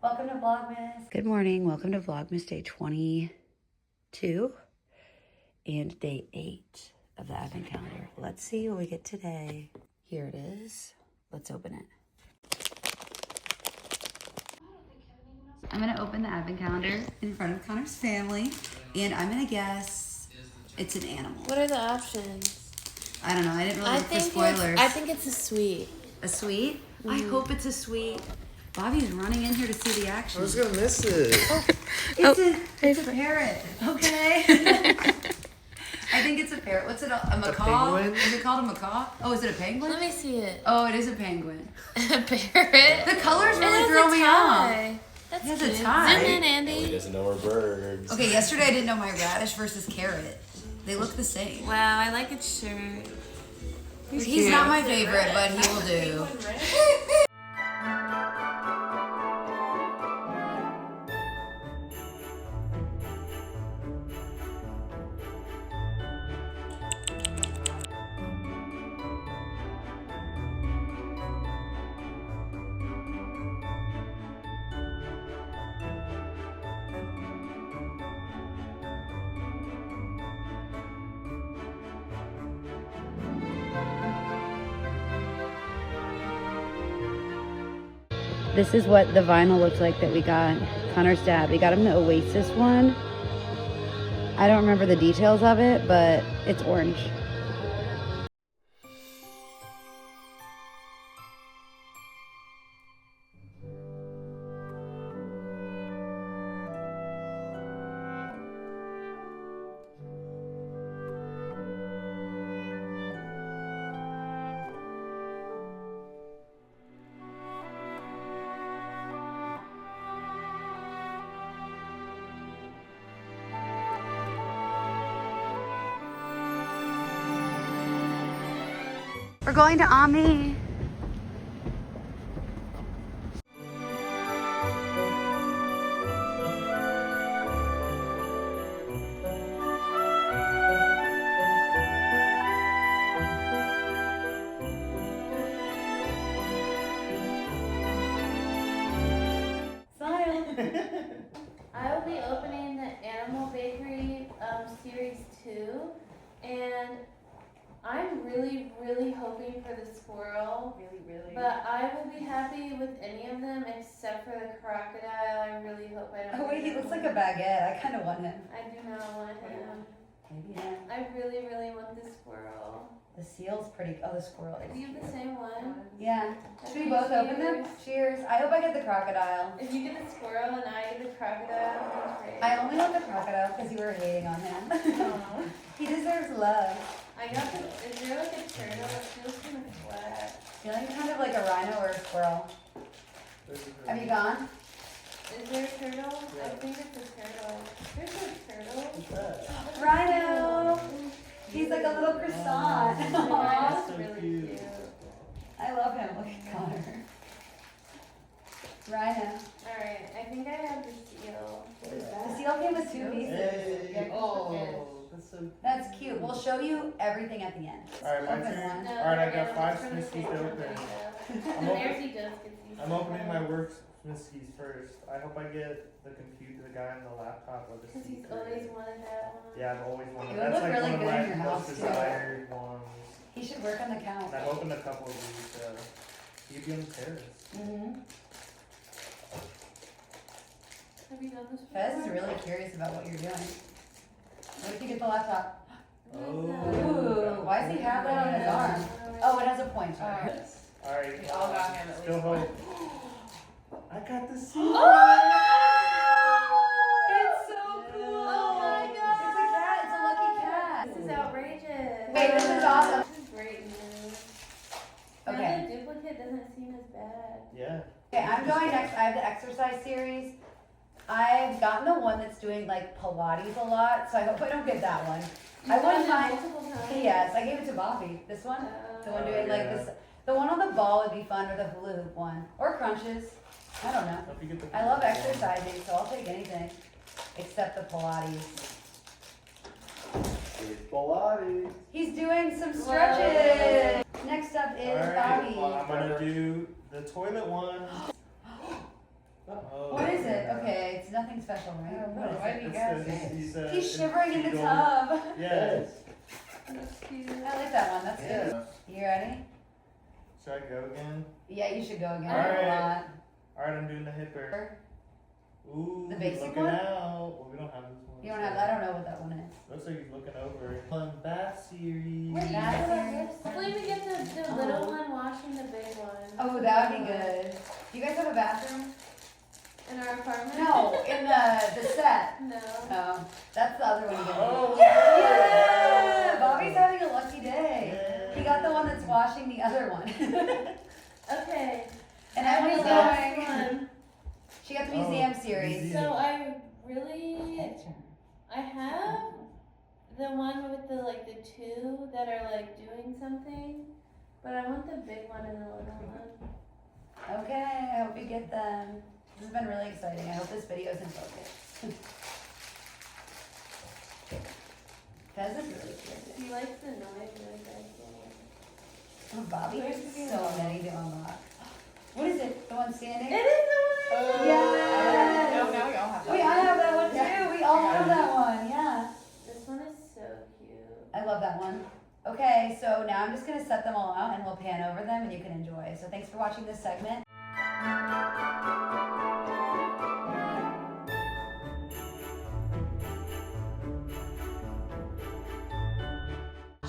Welcome to Vlogmas. Good morning. Welcome to Vlogmas day 22 and day 8 of the advent calendar. Let's see what we get today. Here it is. Let's open it. I'm going to open the advent calendar in front of Connor's family, and I'm going to guess it's an animal. What are the options? I don't know. I didn't really look for spoilers. I think it's a sweet. A sweet? I hope it's a sweet. Bobby's running in here to see the action. I was gonna miss it. It's a parrot. Okay. I think it's a parrot. What's it? A macaw? penguin? Is it called a macaw? Oh, is it a penguin? Let me see it. Oh, it is a penguin. A parrot. The colors It really has throw a me tie. off. That's It has a cute. tie. Zoom in, He Andy. doesn't know we're birds. Okay, yesterday I didn't know my radish versus carrot. They look the same. Wow, I like its shirt. He's not my favorite, but he will do. This is what the vinyl looks like that we got Connor's dad. We got him the Oasis one. I don't remember the details of it, but it's orange. We're going to Omni. I will be opening the Animal Bakery Series 2, and I'm really, really hoping for the squirrel. Really? But I will be happy with any of them except for the crocodile. I really hope I don't. Oh wait, he looks like a baguette. I kind of want him. I do not want him. Maybe him. I really, really want the squirrel. The seal's pretty. Oh, the squirrel. Do you have the same one? Yeah. Should we both open them? Cheers. I hope I get the crocodile. If you get the squirrel and I get the crocodile, that's great. I only want the crocodile because you were hating on him. Aw. He deserves love. I got the. Is there like a turtle? It feels kind of flat. You know, you're kind of like a rhino or a squirrel. Have you gone? Is there a turtle? I think it's a turtle. There's a turtle. Rhino! He's like a little croissant. Aw. That's really cute. I love him. Look at Connor. Rhino. Alright, I think I have the seal. The seal came with 2 pieces. Hey. Oh, that's so. That's cute. We'll show you everything at the end. Alright, my Open turn. one. Alright, I got no, 5 it's from the Smiskeys same to company, open. though. I'm There's he does get these. I'm opening my work Smiskeys first. I hope I get the guy on the laptop or the Because he's speaker. always wanted that one. Yeah, I've always wanted. It would That's look like really one of good in my your most house, too. desired ones. He should work on the couch. And I've opened a couple of these. You could be on the terrace. Mm-hmm. Have you done this before? Fez is really curious about what you're doing. What if you get the laptop? Oh. Ooh, why does he have that on his arm? Oh, it has a pointer. Alright. We all got him at Still least hope. I got the seal. It's so cool! Oh my god! It's a cat. It's a lucky cat. This is outrageous. Wait, this is awesome. This is great news. Okay. Now the duplicate doesn't seem as bad. Yeah. Okay, I'm going next. I have the exercise series. I've gotten the one that's doing like Pilates a lot, so I hope I don't get that one. I You've done wouldn't it mind. multiple times. Yes, I gave it to Bobby. This one, the one doing like yeah. this. The one on the ball would be fun, or the hula hoop one, or crunches. I don't know. Hope you get the I love exercising, so I'll take anything except the Pilates. It's Pilates. He's doing some stretches. Next up is Alright, Bobby. well, I'm gonna do the toilet one. Uh-oh. nothing special, right? What do I He's He's shivering in the tub. Yes. That's cute. I like that one. That's Yeah. good. You ready? Should I go again? Yeah, you should go again. Alright. Alright, I'm doing the hipper. Ooh, The basic looking one? out. Well, we don't have this one. You don't have. I don't know what that one is. Looks like he's looking over. On Bat series. Wait, That hopefully we get the little one washing the big one. Oh, that would be good. Do you guys have a bathroom? In our apartment? No, in the set. No. Oh, that's the other one you get. Oh, Yeah! Bobby's having a lucky day. He got the one that's washing the other one. Okay. And I Emily's have the last going. one. She got the museum series. So I really, I have the one with the two that are doing something, but I want the big one and the little one. Okay, I hope you get them. This has been really exciting. I hope this video is in focus. Fez is really cute. He likes the noise really good. Oh, Bobby has so many to unlock. What is it? The one standing? It is the one. Yes! No, now we all have that. We all have that one too. We all have that one. Yeah. This one is so cute. I love that one. Okay, so now I'm just gonna set them all out and we'll pan over them and you can enjoy. So thanks for watching this segment.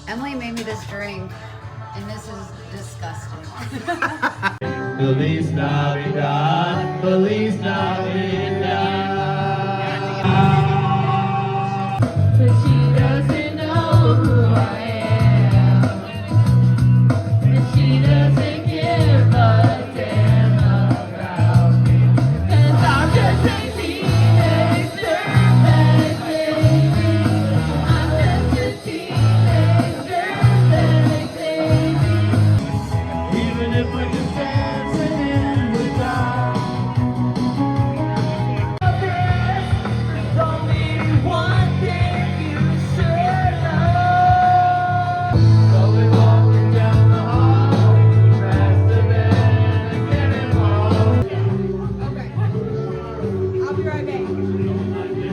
Emily made me this drink and this is disgusting. Feliz Navidad, Feliz Navidad.